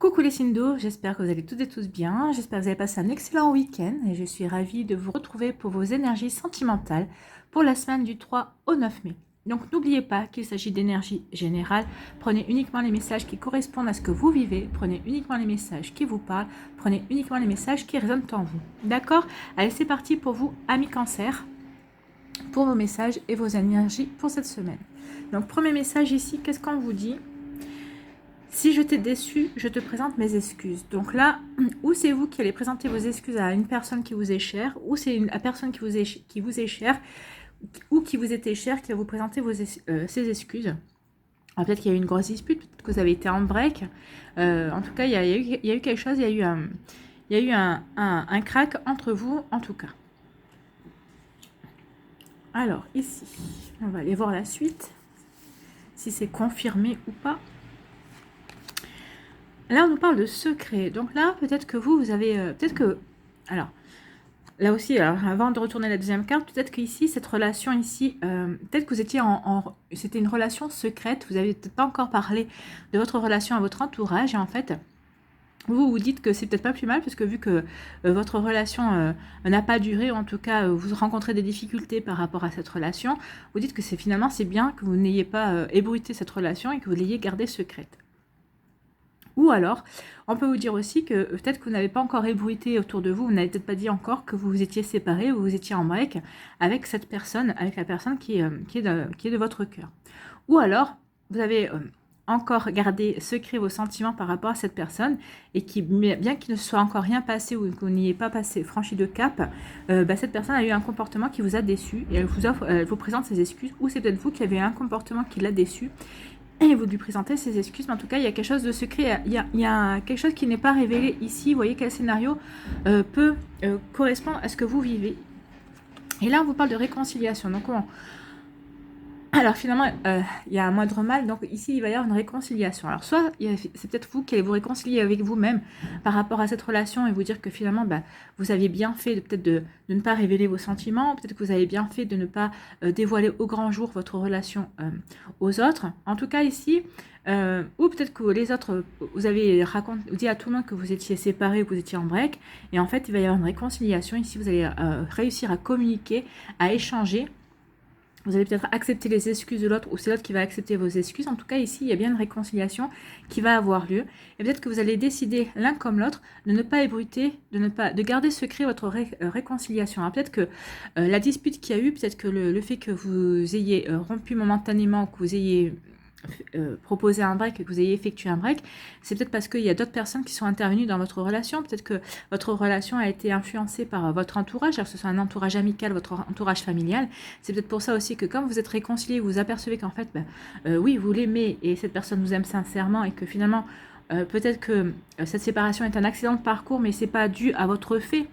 Coucou les signes d'eau, j'espère que vous allez toutes et tous bien, j'espère que vous avez passé un excellent week-end et je suis ravie de vous retrouver pour vos énergies sentimentales pour la semaine du 3 au 9 mai. Donc n'oubliez pas qu'il s'agit d'énergie générale, prenez uniquement les messages qui correspondent à ce que vous vivez, prenez uniquement les messages qui vous parlent, prenez uniquement les messages qui résonnent en vous. D'accord? Allez, c'est parti pour vous, amis cancer, pour vos messages et vos énergies pour cette semaine. Donc premier message ici, qu'est-ce qu'on vous dit ? Si je t'ai déçu, je te présente mes excuses. Donc là, ou c'est vous qui allez présenter vos excuses à une personne qui vous est chère, ou c'est la personne qui vous est chère, ou qui vous était chère, qui va vous présenter ses excuses. Peut-être qu'il y a eu une grosse dispute, peut-être que vous avez été en break. En tout cas, il y a eu quelque chose, il y a eu un crack entre vous, en tout cas. Alors, ici, on va aller voir la suite, si c'est confirmé ou pas. Là, on nous parle de secret. Donc là, peut-être que vous avez... peut-être que... Alors, là aussi, avant de retourner la deuxième carte, peut-être qu'ici, cette relation ici, peut-être que vous étiez c'était une relation secrète. Vous n'avez peut-être pas encore parlé de votre relation à votre entourage. Et en fait, vous vous dites que c'est peut-être pas plus mal, parce que vu que votre relation n'a pas duré, ou en tout cas, vous rencontrez des difficultés par rapport à cette relation, vous dites que finalement, c'est bien que vous n'ayez pas ébruité cette relation et que vous l'ayez gardée secrète. Ou alors, on peut vous dire aussi que peut-être que vous n'avez pas encore ébruité autour de vous, vous n'avez peut-être pas dit encore que vous vous étiez séparés ou vous étiez en break avec cette personne, avec la personne qui est de votre cœur. Ou alors, vous avez encore gardé secret vos sentiments par rapport à cette personne et qui, bien qu'il ne soit encore rien passé ou que vous n'ayez pas franchi de cap, cette personne a eu un comportement qui vous a déçu et elle vous présente ses excuses, ou c'est peut-être vous qui avez eu un comportement qui l'a déçu et vous lui présentez ses excuses, mais en tout cas, il y a quelque chose de secret, il y a quelque chose qui n'est pas révélé ici. Vous voyez quel scénario peut correspondre à ce que vous vivez. Et là, on vous parle de réconciliation. Donc, alors finalement, il y a un moindre mal, donc ici il va y avoir une réconciliation. Alors soit c'est peut-être vous qui allez vous réconcilier avec vous-même par rapport à cette relation et vous dire que finalement vous aviez bien fait peut-être de ne pas révéler vos sentiments, peut-être que vous avez bien fait de ne pas dévoiler au grand jour votre relation aux autres. En tout cas ici, ou peut-être que les autres, vous avez dit à tout le monde que vous étiez séparés, que vous étiez en break, et en fait il va y avoir une réconciliation. Ici vous allez réussir à communiquer, à échanger. Vous allez peut-être accepter les excuses de l'autre, ou c'est l'autre qui va accepter vos excuses. En tout cas, ici, il y a bien une réconciliation qui va avoir lieu. Et peut-être que vous allez décider, l'un comme l'autre, de ne pas ébruiter, de garder secret votre réconciliation. Alors, peut-être que la dispute qu'il y a eu, peut-être que le fait que vous ayez rompu momentanément, que vous ayez proposer un break, que vous ayez effectué un break, c'est peut-être parce qu'il y a d'autres personnes qui sont intervenues dans votre relation. Peut-être que votre relation a été influencée par votre entourage, alors que ce soit un entourage amical, votre entourage familial. C'est peut-être pour ça aussi que quand vous êtes réconciliés, vous apercevez qu'en fait, oui, vous l'aimez et cette personne vous aime sincèrement, et que finalement, peut-être que cette séparation est un accident de parcours, mais c'est pas dû à votre fait.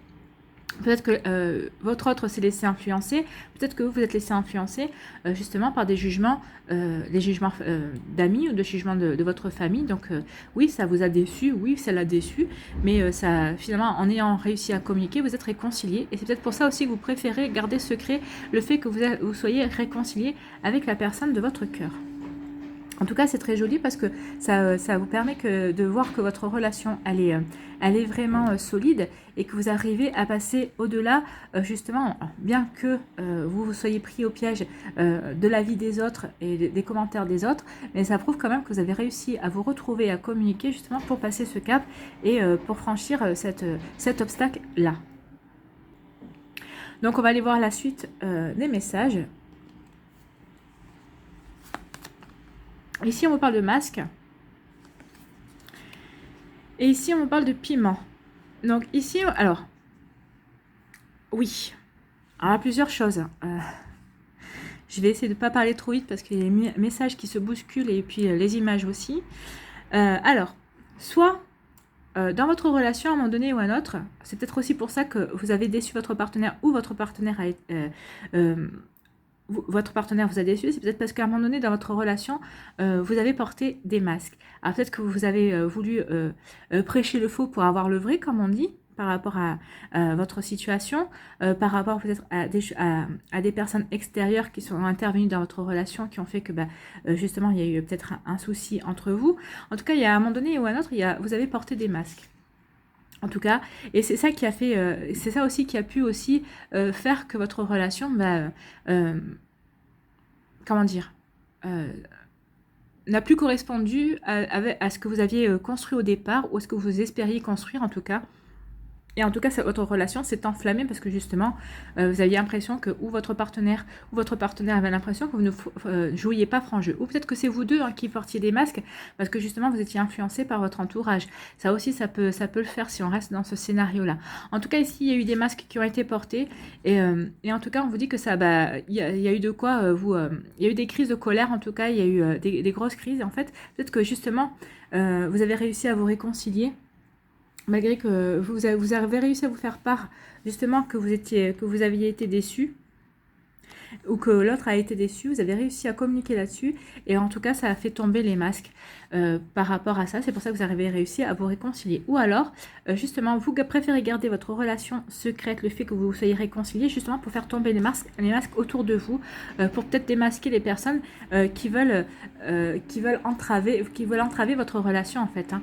Peut-être que votre autre s'est laissé influencer, peut-être que vous vous êtes laissé influencer justement par des jugements d'amis ou de jugements de votre famille. Donc oui, ça vous a déçu, oui, ça l'a déçu, mais ça, finalement, en ayant réussi à communiquer, vous êtes réconciliés. Et c'est peut-être pour ça aussi que vous préférez garder secret le fait que vous soyez réconciliés avec la personne de votre cœur. En tout cas, c'est très joli parce que ça vous permet de voir que votre relation, elle est vraiment solide et que vous arrivez à passer au-delà, justement, bien que vous soyez pris au piège de la vie des autres et des commentaires des autres, mais ça prouve quand même que vous avez réussi à vous retrouver et à communiquer justement pour passer ce cap et pour franchir cet obstacle-là. Donc, on va aller voir la suite des messages. Ici, on me parle de masque. Et ici, on me parle de piment. Donc ici, alors, oui. Alors, il y a plusieurs choses. Je vais essayer de ne pas parler trop vite parce qu'il y a des messages qui se bousculent et puis les images aussi. Alors, soit dans votre relation à un moment donné ou à un autre, c'est peut-être aussi pour ça que vous avez déçu votre partenaire ou votre partenaire votre partenaire vous a déçu, c'est peut-être parce qu'à un moment donné dans votre relation, vous avez porté des masques. Alors peut-être que vous avez voulu prêcher le faux pour avoir le vrai, comme on dit. par rapport à votre situation, par rapport peut-être à des personnes extérieures qui sont intervenues dans votre relation, qui ont fait que justement il y a eu peut-être un souci entre vous. En tout cas, il y a un moment donné ou à un autre, vous avez porté des masques. En tout cas, et c'est ça qui a fait, c'est ça aussi qui a pu aussi faire que votre relation, comment dire, n'a plus correspondu à ce que vous aviez construit au départ, ou à ce que vous espériez construire en tout cas. Et en tout cas, votre relation s'est enflammée parce que justement, vous aviez l'impression que ou votre partenaire avait l'impression que vous ne jouiez pas franc jeu. Ou peut-être que c'est vous deux qui portiez des masques parce que justement, vous étiez influencé par votre entourage. Ça aussi, ça peut le faire si on reste dans ce scénario-là. En tout cas, ici, il y a eu des masques qui ont été portés. Et en tout cas, on vous dit que ça, il y a eu de quoi il y a eu des crises de colère. En tout cas, il y a eu des grosses crises. En fait, peut-être que justement, vous avez réussi à vous réconcilier. Malgré que vous avez réussi à vous faire part justement que vous aviez été déçu ou que l'autre a été déçu, vous avez réussi à communiquer là-dessus et en tout cas ça a fait tomber les masques par rapport à ça. C'est pour ça que vous avez réussi à vous réconcilier. Ou alors justement vous préférez garder votre relation secrète, le fait que vous soyez réconciliés justement pour faire tomber les masques autour de vous, pour peut-être démasquer les personnes qui veulent entraver votre relation en fait,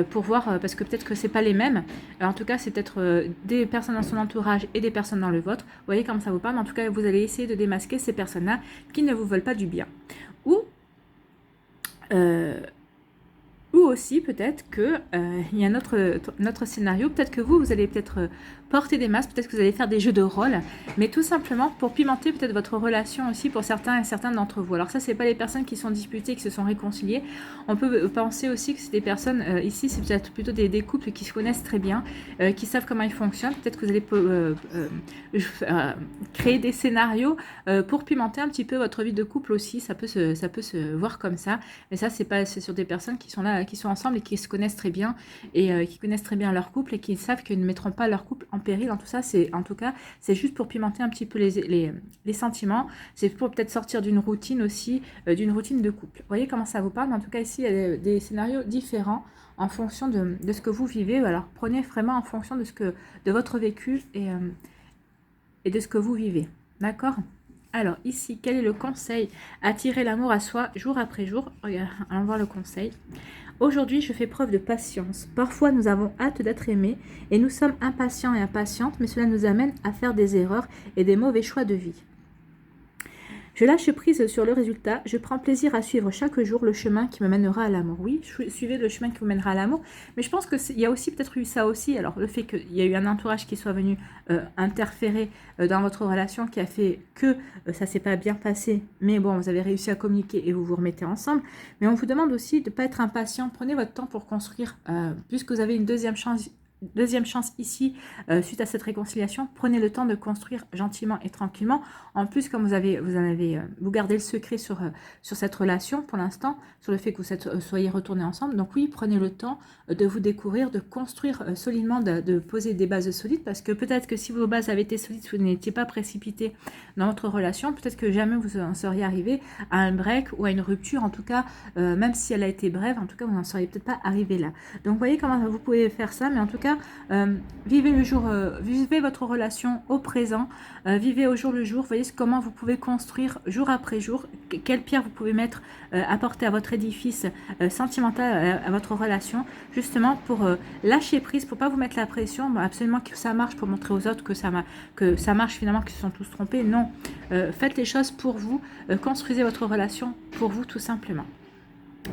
pour voir, parce que peut-être que c'est pas les mêmes. En tout cas c'est peut-être des personnes dans son entourage et des personnes dans le vôtre. Vous voyez comme ça vous parle. En tout cas vous allez essayer de démasquer ces personnes-là qui ne vous veulent pas du bien. Ou aussi peut-être que il y a notre scénario, peut-être que vous allez peut-être porter des masques, peut-être que vous allez faire des jeux de rôle, mais tout simplement pour pimenter peut-être votre relation aussi pour certains et certaines d'entre vous. Alors ça, c'est pas les personnes qui sont disputées, qui se sont réconciliées. On peut penser aussi que c'est des personnes, ici c'est peut-être plutôt des couples qui se connaissent très bien, qui savent comment ils fonctionnent. Peut-être que vous allez créer des scénarios pour pimenter un petit peu votre vie de couple aussi. Ça peut se voir comme ça, mais ça c'est sur des personnes qui sont là, qui sont ensemble et qui se connaissent très bien et qui connaissent très bien leur couple et qui savent qu'ils ne mettront pas leur couple en péril. En tout ça, c'est juste pour pimenter un petit peu les sentiments. C'est pour peut-être sortir d'une routine aussi, d'une routine de couple. Vous voyez comment ça vous parle? Mais en tout cas, ici, il y a des scénarios différents en fonction de ce que vous vivez. Alors, prenez vraiment en fonction de votre vécu et de ce que vous vivez. D'accord? Alors, ici, quel est le conseil? Attirer l'amour à soi jour après jour. Regarde, allons voir le conseil. Aujourd'hui, je fais preuve de patience. Parfois, nous avons hâte d'être aimés et nous sommes impatients et impatientes, mais cela nous amène à faire des erreurs et des mauvais choix de vie. Je lâche prise sur le résultat. Je prends plaisir à suivre chaque jour le chemin qui me mènera à l'amour. Oui, suivez le chemin qui vous mènera à l'amour. Mais je pense qu'il y a aussi peut-être eu ça aussi. Alors, le fait qu'il y a eu un entourage qui soit venu interférer dans votre relation qui a fait que ça ne s'est pas bien passé. Mais bon, vous avez réussi à communiquer et vous vous remettez ensemble. Mais on vous demande aussi de ne pas être impatient. Prenez votre temps pour construire. Puisque vous avez une deuxième chance ici, suite à cette réconciliation, prenez le temps de construire gentiment et tranquillement. En plus, comme vous gardez le secret sur cette relation pour l'instant, sur le fait que vous soyez retournés ensemble. Donc oui, prenez le temps de vous découvrir, de construire solidement, de poser des bases solides, parce que peut-être que si vos bases avaient été solides, vous n'étiez pas précipité dans votre relation, peut-être que jamais vous en seriez arrivé à un break ou à une rupture, en tout cas, même si elle a été brève, en tout cas, vous n'en seriez peut-être pas arrivé là. Donc voyez comment vous pouvez faire ça, mais en tout cas, vivez votre relation au présent, vivez au jour le jour, voyez comment vous pouvez construire jour après jour, quelle pierre vous pouvez apporter à votre édifice sentimental, à votre relation, justement pour lâcher prise, pour pas vous mettre la pression, absolument que ça marche, pour montrer aux autres que ça marche finalement, qu'ils se sont tous trompés. Non, faites les choses pour vous, construisez votre relation pour vous tout simplement.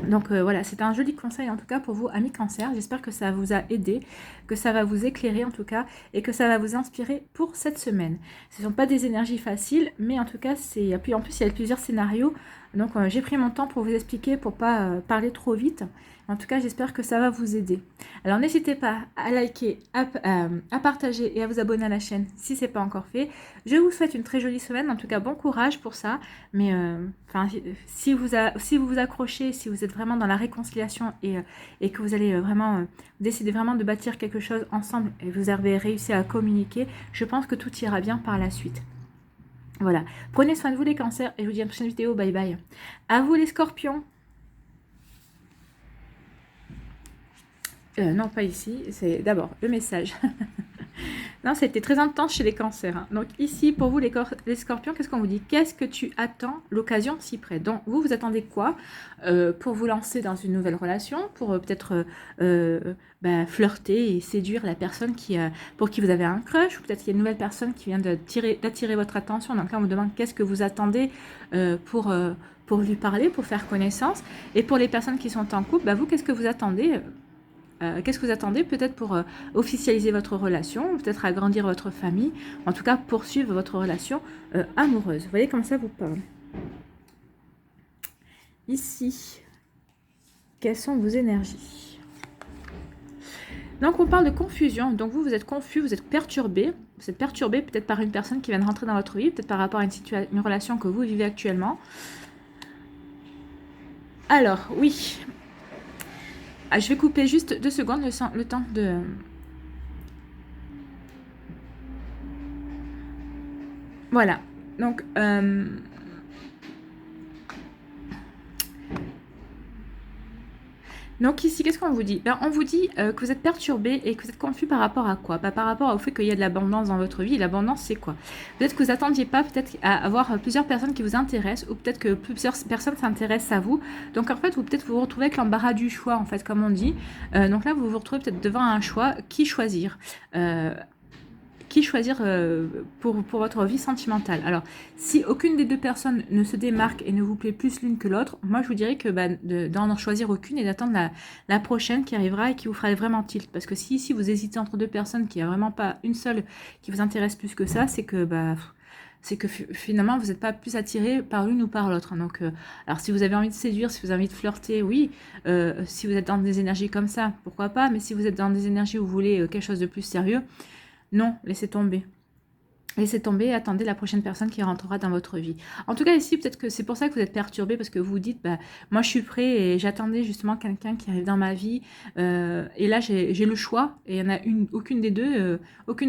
Donc voilà, c'est un joli conseil en tout cas pour vous, amis Cancer. J'espère que ça vous a aidé, que ça va vous éclairer en tout cas, et que ça va vous inspirer pour cette semaine. Ce ne sont pas des énergies faciles, mais en tout cas, en plus il y a plusieurs scénarios. Donc j'ai pris mon temps pour vous expliquer, pour pas parler trop vite. En tout cas, j'espère que ça va vous aider. Alors n'hésitez pas à liker, à partager et à vous abonner à la chaîne si ce n'est pas encore fait. Je vous souhaite une très jolie semaine. En tout cas, bon courage pour ça. Mais si vous vous accrochez, si vous êtes vraiment dans la réconciliation et que vous allez vraiment décider vraiment de bâtir quelque chose ensemble et vous avez réussi à communiquer, je pense que tout ira bien par la suite. Voilà. Prenez soin de vous les cancers et je vous dis à une prochaine vidéo. Bye bye. À vous les scorpions. Non, pas ici. C'est d'abord le message. Non, ça a été très intense chez les cancers. Hein. Donc ici, pour vous, les scorpions, qu'est-ce qu'on vous dit? Qu'est-ce que tu attends? L'occasion s'y prête. Donc vous attendez quoi pour vous lancer dans une nouvelle relation? Pour peut-être flirter et séduire la personne pour qui vous avez un crush? Ou peut-être qu'il y a une nouvelle personne qui vient d'attirer votre attention. Donc là, on vous demande qu'est-ce que vous attendez pour lui parler, pour faire connaissance. Et pour les personnes qui sont en couple, vous, qu'est-ce que vous attendez qu'est-ce que vous attendez peut-être pour officialiser votre relation, peut-être agrandir votre famille, en tout cas poursuivre votre relation amoureuse. Vous voyez comme ça vous parle. Ici, quelles sont vos énergies? Donc on parle de confusion, donc vous êtes confus, vous êtes perturbé peut-être par une personne qui vient de rentrer dans votre vie, peut-être par rapport à une relation que vous vivez actuellement. Alors, oui. Ah, je vais couper juste 2 secondes le temps de... Voilà. Donc, ici, qu'est-ce qu'on vous dit? On vous dit que vous êtes perturbé et que vous êtes confus par rapport à quoi? Par rapport au fait qu'il y a de l'abondance dans votre vie. Et l'abondance, c'est quoi? Peut-être que vous n'attendiez pas peut-être à avoir plusieurs personnes qui vous intéressent, ou peut-être que plusieurs personnes s'intéressent à vous. Donc en fait, vous vous retrouvez avec l'embarras du choix, en fait, comme on dit. Donc là, vous vous retrouvez peut-être devant un choix. Qui choisir? Pour votre vie sentimentale. Alors, si aucune des deux personnes ne se démarque et ne vous plaît plus l'une que l'autre, moi je vous dirais que d'en choisir aucune et d'attendre la prochaine qui arrivera et qui vous fera vraiment tilt. Parce que si vous hésitez entre deux personnes, qu'il n'y a vraiment pas une seule qui vous intéresse plus que ça, c'est que finalement vous n'êtes pas plus attiré par l'une ou par l'autre. Donc, alors si vous avez envie de séduire, si vous avez envie de flirter, oui. Si vous êtes dans des énergies comme ça, pourquoi pas. Mais si vous êtes dans des énergies où vous voulez quelque chose de plus sérieux, non, laissez tomber. Laissez tomber et attendez la prochaine personne qui rentrera dans votre vie. En tout cas, ici, peut-être que c'est pour ça que vous êtes perturbé, parce que vous vous dites, moi je suis prêt et j'attendais justement quelqu'un qui arrive dans ma vie. Et là, j'ai le choix. Et il n'y en a aucune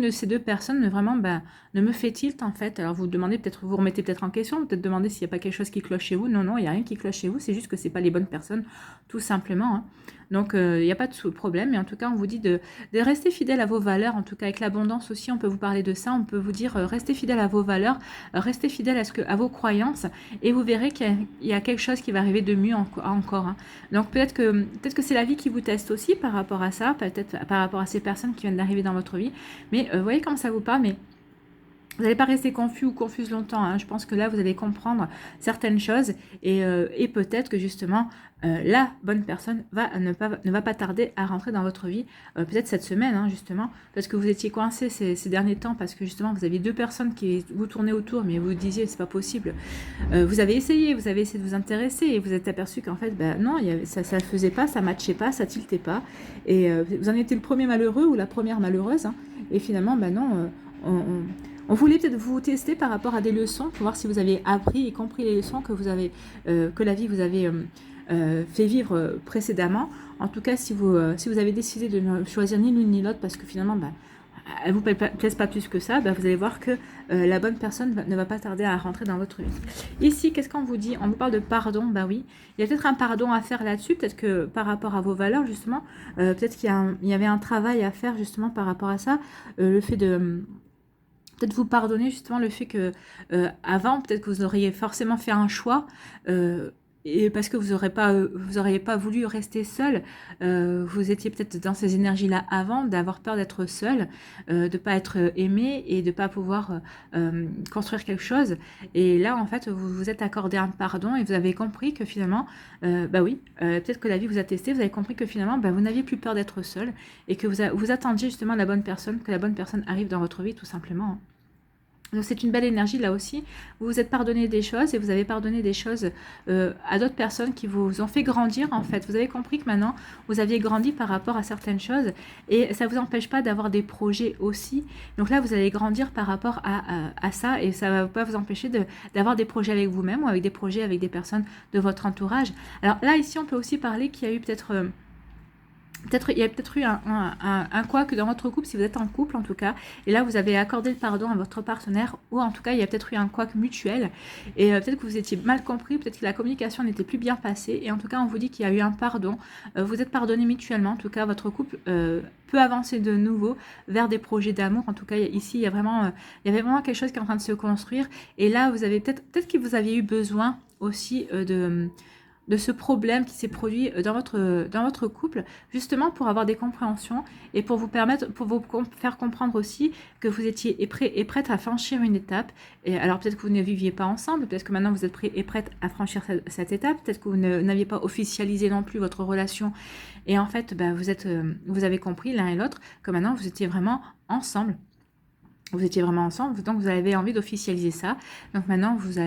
de ces deux personnes vraiment ne me fait tilt en fait. Alors vous demandez peut-être, vous remettez peut-être en question, peut-être demandez s'il n'y a pas quelque chose qui cloche chez vous. Non, il n'y a rien qui cloche chez vous, c'est juste que ce n'est pas les bonnes personnes, tout simplement. Hein. Donc, il n'y a pas de problème. Mais en tout cas, on vous dit de rester fidèle à vos valeurs. En tout cas, avec l'abondance aussi, on peut vous parler de ça. On peut vous dire, restez fidèle à vos valeurs, restez fidèle à vos croyances. Et vous verrez qu'il y a quelque chose qui va arriver de mieux encore. Hein. Donc, peut-être que c'est la vie qui vous teste aussi par rapport à ça. Peut-être par rapport à ces personnes qui viennent d'arriver dans votre vie. Mais vous voyez comment ça vous parle. Mais vous n'allez pas rester confus ou confuse longtemps. Hein. Je pense que là, vous allez comprendre certaines choses et peut-être que justement, la bonne personne ne va pas tarder à rentrer dans votre vie, peut-être cette semaine, hein, justement, parce que vous étiez coincé ces derniers temps, parce que justement, vous aviez deux personnes qui vous tournaient autour, mais vous disiez, c'est pas possible. Vous avez essayé de vous intéresser et vous êtes aperçu qu'en fait, non, ça ne faisait pas, ça ne matchait pas, ça tiltait pas. Et vous en étiez le premier malheureux ou la première malheureuse. Hein, et finalement, non, on voulait peut-être vous tester par rapport à des leçons pour voir si vous avez appris et compris les leçons que la vie vous avait fait vivre précédemment. En tout cas, si vous avez décidé de ne choisir ni l'une ni l'autre parce que finalement, elle ne vous plaise pas plus que ça, vous allez voir que la bonne personne ne va pas tarder à rentrer dans votre vie. Ici, qu'est-ce qu'on vous dit? On vous parle de pardon, oui. Il y a peut-être un pardon à faire là-dessus, peut-être que par rapport à vos valeurs, justement, peut-être qu'il y avait un travail à faire justement par rapport à ça, le fait de... Peut-être vous pardonner justement le fait que avant, peut-être que vous auriez forcément fait un choix et parce que vous auriez pas voulu rester seul. Vous étiez peut-être dans ces énergies-là avant, d'avoir peur d'être seul, de pas être aimé et de pas pouvoir construire quelque chose. Et là, en fait, vous vous êtes accordé un pardon et vous avez compris que finalement, peut-être que la vie vous a testé. Vous avez compris que finalement, vous n'aviez plus peur d'être seul et que vous attendiez justement la bonne personne, que la bonne personne arrive dans votre vie, tout simplement. Donc c'est une belle énergie là aussi. Vous vous êtes pardonné des choses et vous avez pardonné des choses à d'autres personnes qui vous ont fait grandir en fait. Vous avez compris que maintenant vous aviez grandi par rapport à certaines choses et ça ne vous empêche pas d'avoir des projets aussi. Donc là vous allez grandir par rapport à ça et ça ne va pas vous empêcher d'avoir des projets avec vous-même ou avec des projets avec des personnes de votre entourage. Alors là ici on peut aussi parler qu'il y a eu peut-être... Peut-être, il y a peut-être eu un couac dans votre couple, si vous êtes en couple en tout cas, et là vous avez accordé le pardon à votre partenaire, ou en tout cas il y a peut-être eu un couac mutuel, et peut-être que vous étiez mal compris, peut-être que la communication n'était plus bien passée, et en tout cas on vous dit qu'il y a eu un pardon, vous êtes pardonné mutuellement, en tout cas votre couple peut avancer de nouveau vers des projets d'amour, en tout cas ici il y avait vraiment quelque chose qui est en train de se construire, et là vous avez peut-être que vous aviez eu besoin aussi de ce problème qui s'est produit dans votre couple, justement pour avoir des compréhensions et pour vous permettre, pour vous faire comprendre aussi que vous étiez prêt et prête à franchir une étape. Et alors peut-être que vous ne viviez pas ensemble, peut-être que maintenant vous êtes prêt et prête à franchir cette étape, peut-être que vous n'aviez pas officialisé non plus votre relation. Et en fait, vous avez compris l'un et l'autre que maintenant vous étiez vraiment ensemble. Vous étiez vraiment ensemble, donc vous avez envie d'officialiser ça. Donc maintenant, vous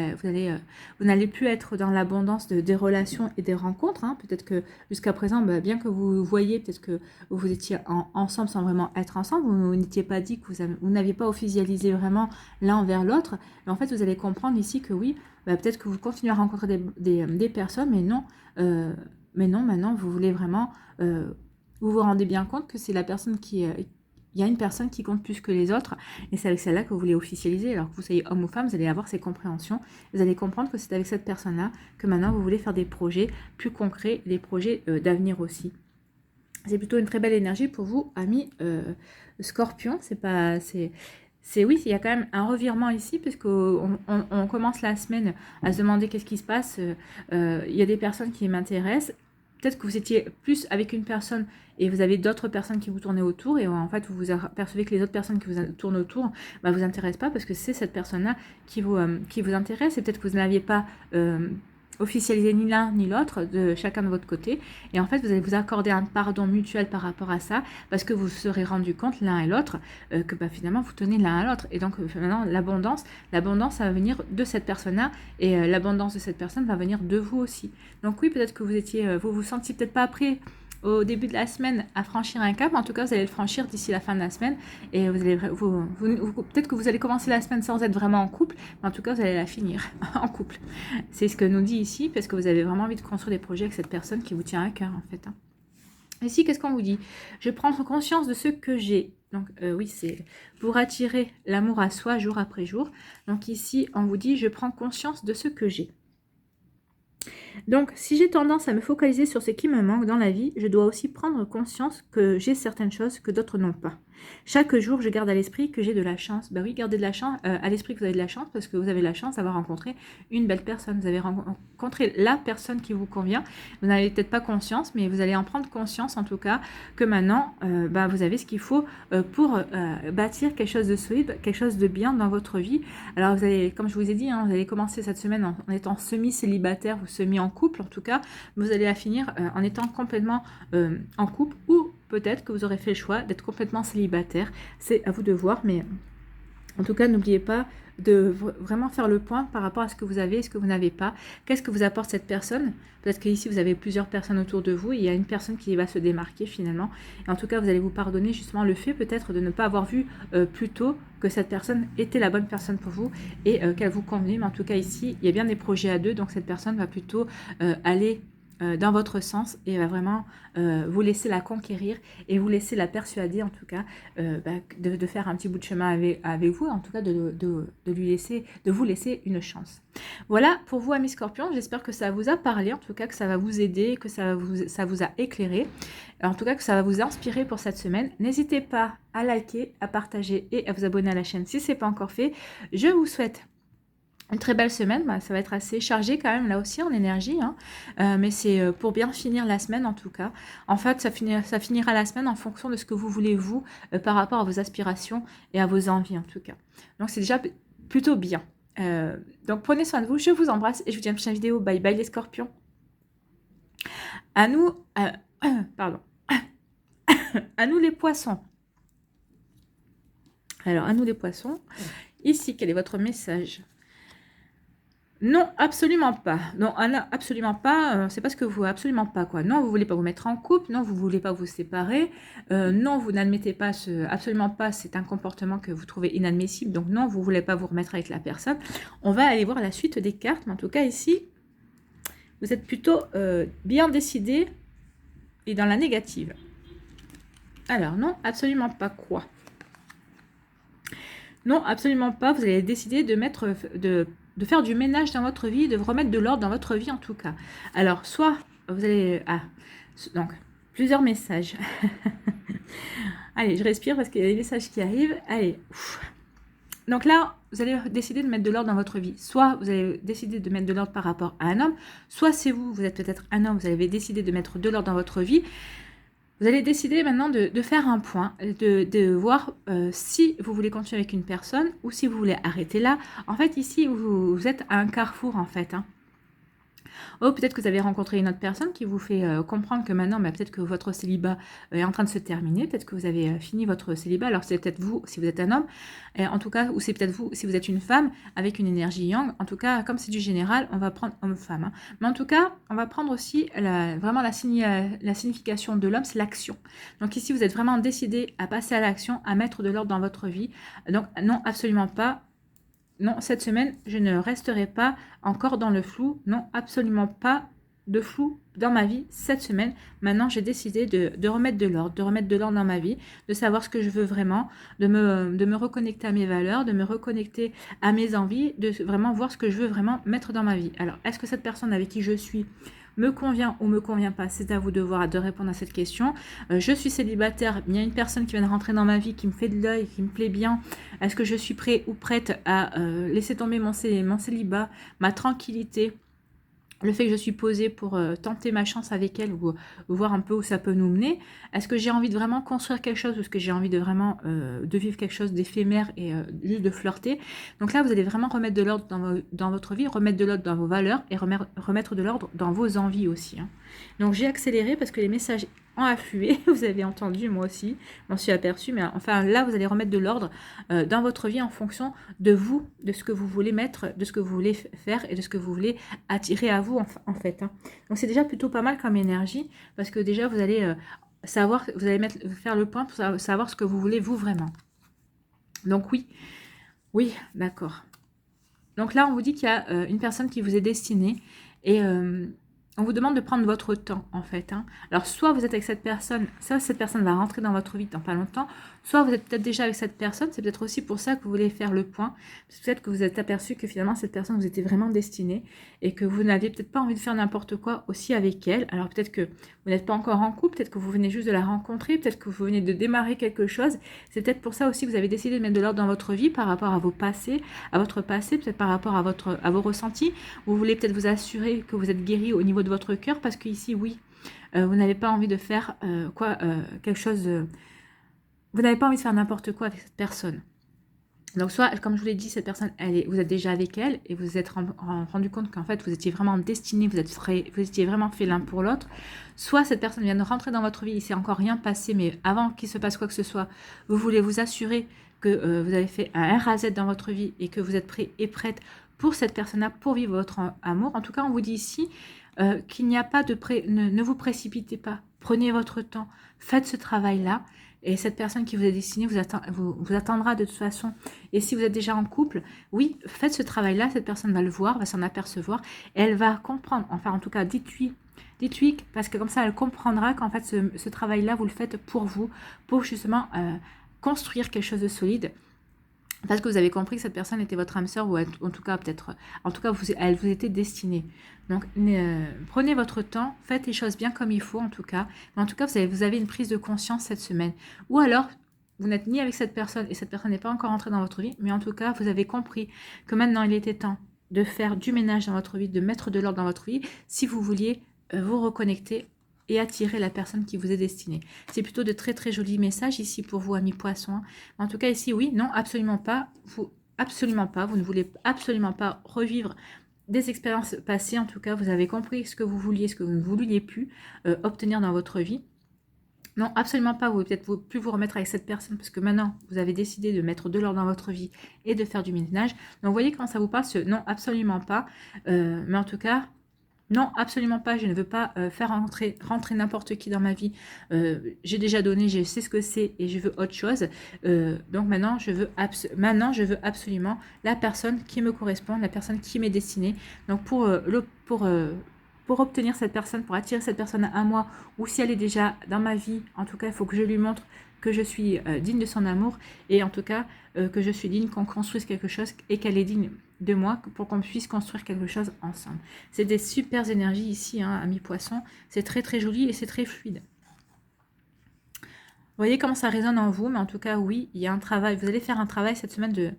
n'allez plus être dans l'abondance des relations et des rencontres. Hein. Peut-être que jusqu'à présent, bien que vous voyez, peut-être que vous étiez ensemble sans vraiment être ensemble, vous n'étiez pas dit que vous n'aviez pas officialisé vraiment l'un envers l'autre. Mais en fait, vous allez comprendre ici que oui, peut-être que vous continuez à rencontrer des personnes, mais non, maintenant, vous voulez vraiment, vous vous rendez bien compte que c'est la personne il y a une personne qui compte plus que les autres, et c'est avec celle-là que vous voulez officialiser. Alors que vous soyez homme ou femme, vous allez avoir ces compréhensions. Vous allez comprendre que c'est avec cette personne-là que maintenant vous voulez faire des projets plus concrets, des projets d'avenir aussi. C'est plutôt une très belle énergie pour vous, amis Scorpion. Oui, il y a quand même un revirement ici, puisqu'on on commence la semaine à se demander qu'est-ce qui se passe. Il y a des personnes qui m'intéressent. Peut-être que vous étiez plus avec une personne et vous avez d'autres personnes qui vous tournaient autour, et en fait vous vous apercevez que les autres personnes qui vous tournent autour vous intéressent pas, parce que c'est cette personne-là qui vous intéresse, et peut-être que vous n'aviez pas officialisé ni l'un ni l'autre de chacun de votre côté, et en fait vous allez vous accorder un pardon mutuel par rapport à ça, parce que vous vous serez rendu compte l'un et l'autre que finalement vous tenez l'un à l'autre, et donc maintenant l'abondance ça va venir de cette personne-là, et l'abondance de cette personne va venir de vous aussi. Donc oui, peut-être que vous vous sentiez peut-être pas prêt au début de la semaine à franchir un cap, en tout cas vous allez le franchir d'ici la fin de la semaine, et vous allez peut-être que vous allez commencer la semaine sans être vraiment en couple, mais en tout cas vous allez la finir en couple. C'est ce que nous dit ici, parce que vous avez vraiment envie de construire des projets avec cette personne qui vous tient à cœur en fait. Ici, qu'est-ce qu'on vous dit? Je prends conscience de ce que j'ai. Donc oui, c'est pour attirer l'amour à soi jour après jour. Donc ici, on vous dit, je prends conscience de ce que j'ai. Donc, si j'ai tendance à me focaliser sur ce qui me manque dans la vie, je dois aussi prendre conscience que j'ai certaines choses que d'autres n'ont pas. Chaque jour, je garde à l'esprit que j'ai de la chance. Oui, gardez de la chance, à l'esprit que vous avez de la chance, parce que vous avez la chance d'avoir rencontré une belle personne. Vous avez rencontré la personne qui vous convient. Vous n'avez peut-être pas conscience, mais vous allez en prendre conscience en tout cas, que maintenant, vous avez ce qu'il faut pour bâtir quelque chose de solide, quelque chose de bien dans votre vie. Alors, vous allez, comme je vous ai dit, vous allez commencer cette semaine en étant semi-célibataire ou semi en couple en tout cas, vous allez la finir en étant complètement en couple, ou peut-être que vous aurez fait le choix d'être complètement célibataire. C'est à vous de voir, mais en tout cas, n'oubliez pas de vraiment faire le point par rapport à ce que vous avez et ce que vous n'avez pas. Qu'est-ce que vous apporte cette personne? Peut-être qu'ici, vous avez plusieurs personnes autour de vous et il y a une personne qui va se démarquer finalement. Et en tout cas, vous allez vous pardonner justement le fait peut-être de ne pas avoir vu plus tôt que cette personne était la bonne personne pour vous et qu'elle vous convenait. Mais en tout cas, ici, il y a bien des projets à deux, donc cette personne va plutôt aller dans votre sens et va vraiment vous laisser la conquérir et vous laisser la persuader en tout cas de faire un petit bout de chemin avec vous, en tout cas de vous laisser une chance. Voilà pour vous, amis Scorpions, j'espère que ça vous a parlé, en tout cas que ça va vous aider, que ça vous a éclairé, en tout cas que ça va vous inspirer pour cette semaine. N'hésitez pas à liker, à partager et à vous abonner à la chaîne si ce n'est pas encore fait. Je vous souhaite une très belle semaine, ça va être assez chargé quand même là aussi en énergie, mais c'est pour bien finir la semaine en tout cas. En fait, ça finira la semaine en fonction de ce que vous voulez vous, par rapport à vos aspirations et à vos envies en tout cas. Donc c'est déjà plutôt bien. Donc prenez soin de vous, je vous embrasse et je vous dis à une prochaine vidéo. Bye bye les Scorpions. À nous, pardon, à nous les poissons. Alors à nous les poissons, ici quel est votre message? Non, absolument pas. Non, absolument pas. C'est pas ce que vous voulez, absolument pas quoi. Non, vous voulez pas vous mettre en couple. Non, vous voulez pas vous séparer. Non, vous n'admettez pas absolument pas. C'est un comportement que vous trouvez inadmissible. Donc non, vous voulez pas vous remettre avec la personne. On va aller voir la suite des cartes. Mais en tout cas ici, vous êtes plutôt bien décidé et dans la négative. Alors, non, absolument pas quoi? Non, absolument pas. Vous allez décider de mettre, de faire du ménage dans votre vie, de remettre de l'ordre dans votre vie en tout cas. Alors, soit vous allez... Ah, donc, plusieurs messages. Allez, je respire parce qu'il y a des messages qui arrivent. Allez. Ouf. Donc là, vous allez décider de mettre de l'ordre dans votre vie. Soit vous allez décider de mettre de l'ordre par rapport à un homme, soit c'est vous, vous êtes peut-être un homme, vous avez décidé de mettre de l'ordre dans votre vie. Vous allez décider maintenant de faire un point, de voir si vous voulez continuer avec une personne ou si vous voulez arrêter là. En fait, ici, vous êtes à un carrefour, en fait. Hein. Oh, peut-être que vous avez rencontré une autre personne qui vous fait comprendre que maintenant, bah, peut-être que votre célibat est en train de se terminer. Peut-être que vous avez fini votre célibat. Alors, c'est peut-être vous, si vous êtes un homme. En tout cas, ou c'est peut-être vous, si vous êtes une femme, avec une énergie yang. En tout cas, comme c'est du général, on va prendre homme-femme. Hein. Mais en tout cas, on va prendre aussi vraiment la signification de l'homme, c'est l'action. Donc ici, vous êtes vraiment décidé à passer à l'action, à mettre de l'ordre dans votre vie. Donc, non, absolument pas. Non, cette semaine, je ne resterai pas encore dans le flou. Non, absolument pas de flou dans ma vie cette semaine. Maintenant, j'ai décidé de remettre de l'ordre, dans ma vie, de savoir ce que je veux vraiment, de me reconnecter à mes valeurs, de me reconnecter à mes envies, de vraiment voir ce que je veux vraiment mettre dans ma vie. Alors, est-ce que cette personne avec qui je suis me convient ou me convient pas? C'est à vous de voir, de répondre à cette question. Je suis célibataire, il y a une personne qui vient de rentrer dans ma vie, qui me fait de l'œil, qui me plaît bien. Est-ce que je suis prêt ou prête à laisser tomber mon célibat, ma tranquillité, le fait que je suis posée pour tenter ma chance avec elle ou voir un peu où ça peut nous mener? Est-ce que j'ai envie de vraiment construire quelque chose ou est-ce que j'ai envie de vraiment de vivre quelque chose d'éphémère et juste de flirter? Donc là, vous allez vraiment remettre de l'ordre dans votre vie, remettre de l'ordre dans vos valeurs et remettre de l'ordre dans vos envies aussi. Hein. Donc j'ai accéléré parce que les messages ont afflué, vous avez entendu, moi aussi, m'en suis aperçue, mais enfin là, vous allez remettre de l'ordre dans votre vie en fonction de vous, de ce que vous voulez mettre, de ce que vous voulez faire et de ce que vous voulez attirer à vous en fait. Hein. Donc c'est déjà plutôt pas mal comme énergie parce que déjà vous allez savoir, vous allez faire le point pour savoir ce que vous voulez vous vraiment. Donc oui, d'accord. Donc là on vous dit qu'il y a une personne qui vous est destinée et on vous demande de prendre votre temps, en fait. Hein. Alors, soit vous êtes avec cette personne, cette personne va rentrer dans votre vie dans pas longtemps, soit vous êtes peut-être déjà avec cette personne, c'est peut-être aussi pour ça que vous voulez faire le point, peut-être que vous êtes aperçu que finalement, cette personne vous était vraiment destinée et que vous n'aviez peut-être pas envie de faire n'importe quoi aussi avec elle. Alors, peut-être que vous n'êtes pas encore en couple, peut-être que vous venez juste de la rencontrer, peut-être que vous venez de démarrer quelque chose. C'est peut-être pour ça aussi que vous avez décidé de mettre de l'ordre dans votre vie par rapport à vos passés, à votre passé, peut-être par rapport à vos ressentis. Vous voulez peut-être vous assurer que vous êtes guéri au niveau de votre cœur parce qu'ici, oui, vous n'avez pas envie de faire quelque chose de... Vous n'avez pas envie de faire n'importe quoi avec cette personne. Donc soit, comme je vous l'ai dit, cette personne, vous êtes déjà avec elle et vous vous êtes rendu compte qu'en fait, vous étiez vraiment destiné, vous étiez vraiment fait l'un pour l'autre. Soit cette personne vient de rentrer dans votre vie, il ne s'est encore rien passé, mais avant qu'il se passe quoi que ce soit, vous voulez vous assurer que vous avez fait un R à Z dans votre vie et que vous êtes prêt et prête pour cette personne-là, pour vivre votre amour. En tout cas, on vous dit ici qu'il n'y a pas de... Ne vous précipitez pas, prenez votre temps, faites ce travail-là. Et cette personne qui vous est destinée vous attendra de toute façon. Et si vous êtes déjà en couple, oui, faites ce travail-là, cette personne va le voir, va s'en apercevoir, et elle va comprendre. Enfin, en tout cas, dites-lui, parce que comme ça, elle comprendra qu'en fait, ce travail-là, vous le faites pour vous, pour justement construire quelque chose de solide. Parce que vous avez compris que cette personne était votre âme sœur, ou en tout cas, peut-être, en tout cas, elle vous était destinée. Donc, prenez votre temps, faites les choses bien comme il faut, en tout cas. Mais en tout cas, vous avez une prise de conscience cette semaine. Ou alors, vous n'êtes ni avec cette personne, et cette personne n'est pas encore entrée dans votre vie, mais en tout cas, vous avez compris que maintenant, il était temps de faire du ménage dans votre vie, de mettre de l'ordre dans votre vie, si vous vouliez vous reconnecter et attirer la personne qui vous est destinée. C'est plutôt de très très jolis messages ici pour vous, amis poissons. En tout cas ici, oui, non, absolument pas. Vous ne voulez absolument pas revivre des expériences passées. En tout cas, vous avez compris ce que vous vouliez, ce que vous ne vouliez plus obtenir dans votre vie. Non, absolument pas. Vous pouvez peut-être plus vous remettre avec cette personne parce que maintenant, vous avez décidé de mettre de l'ordre dans votre vie et de faire du ménage. Donc, vous voyez comment ça vous passe? Non, absolument pas. Mais en tout cas... Non, absolument pas. Je ne veux pas faire rentrer n'importe qui dans ma vie. J'ai déjà donné, je sais ce que c'est et je veux autre chose. Donc maintenant, je veux absolument la personne qui me correspond, la personne qui m'est destinée. Donc pour pour obtenir cette personne, pour attirer cette personne à moi, ou si elle est déjà dans ma vie, en tout cas, il faut que je lui montre que je suis digne de son amour, et en tout cas, que je suis digne qu'on construise quelque chose, et qu'elle est digne de moi, pour qu'on puisse construire quelque chose ensemble. C'est des super énergies ici, hein, amis poissons. C'est très très joli et c'est très fluide. Vous voyez comment ça résonne en vous, mais en tout cas, oui, il y a un travail. Vous allez faire un travail cette semaine de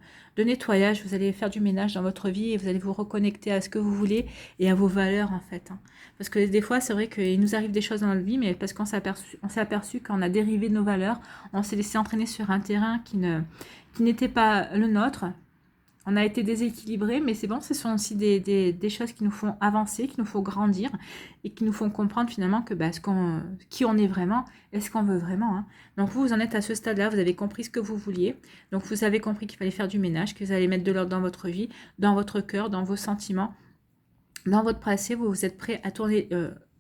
nettoyage. Vous allez faire du ménage dans votre vie et vous allez vous reconnecter à ce que vous voulez et à vos valeurs, en fait. Hein. Parce que des fois, c'est vrai qu'il nous arrive des choses dans notre vie, mais parce qu'on s'est aperçu qu'on a dérivé de nos valeurs, on s'est laissé entraîner sur un terrain qui n'était pas le nôtre. On a été déséquilibré, mais c'est bon, ce sont aussi des choses qui nous font avancer, qui nous font grandir et qui nous font comprendre finalement que qui on est vraiment et ce qu'on veut vraiment. Hein. Donc vous en êtes à ce stade-là, vous avez compris ce que vous vouliez. Donc vous avez compris qu'il fallait faire du ménage, que vous allez mettre de l'ordre dans votre vie, dans votre cœur, dans vos sentiments, dans votre passé. Vous êtes prêt à tourner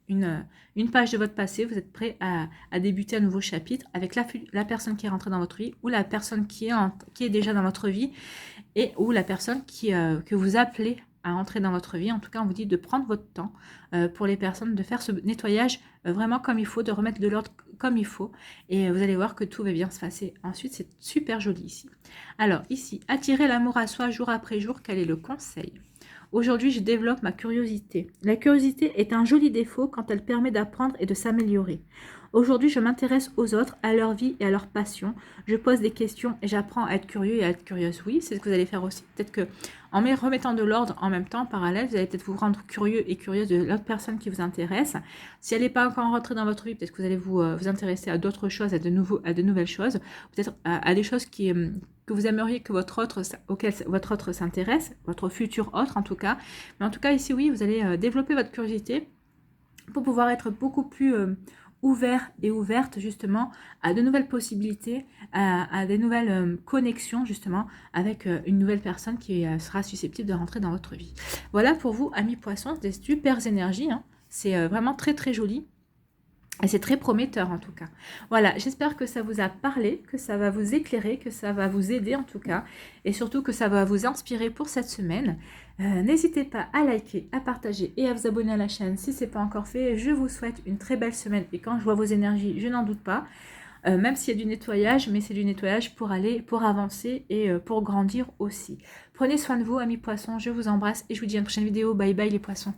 une page de votre passé, vous êtes prêt à débuter un nouveau chapitre avec la personne qui est rentrée dans votre vie ou la personne qui est déjà dans votre vie et ou la personne que vous appelez à entrer dans votre vie. En tout cas, on vous dit de prendre votre temps pour les personnes, de faire ce nettoyage vraiment comme il faut, de remettre de l'ordre comme il faut. Et vous allez voir que tout va bien se passer. Ensuite, c'est super joli ici. Alors ici, attirer l'amour à soi jour après jour, quel est le conseil ? Aujourd'hui, je développe ma curiosité. La curiosité est un joli défaut quand elle permet d'apprendre et de s'améliorer. Aujourd'hui, je m'intéresse aux autres, à leur vie et à leurs passions. Je pose des questions et j'apprends à être curieux et à être curieuse. Oui, c'est ce que vous allez faire aussi. Peut-être que en remettant de l'ordre en même temps, en parallèle, vous allez peut-être vous rendre curieux et curieuse de l'autre personne qui vous intéresse. Si elle n'est pas encore rentrée dans votre vie, peut-être que vous allez vous intéresser à d'autres choses, à de nouvelles choses, peut-être à des choses que vous aimeriez que auquel votre autre s'intéresse, votre futur autre en tout cas. Mais en tout cas, ici, oui, vous allez développer votre curiosité pour pouvoir être beaucoup plus ouvert et ouverte justement à de nouvelles possibilités, à des nouvelles connexions justement avec une nouvelle personne qui sera susceptible de rentrer dans votre vie. Voilà pour vous, amis poissons, des super énergies. Hein. C'est vraiment très très joli. Et c'est très prometteur en tout cas. Voilà, j'espère que ça vous a parlé, que ça va vous éclairer, que ça va vous aider en tout cas. Et surtout que ça va vous inspirer pour cette semaine. N'hésitez pas à liker, à partager et à vous abonner à la chaîne si ce n'est pas encore fait. Je vous souhaite une très belle semaine. Et quand je vois vos énergies, je n'en doute pas. Même s'il y a du nettoyage, mais c'est du nettoyage pour avancer et pour grandir aussi. Prenez soin de vous, amis poissons. Je vous embrasse et je vous dis à une prochaine vidéo. Bye bye les poissons.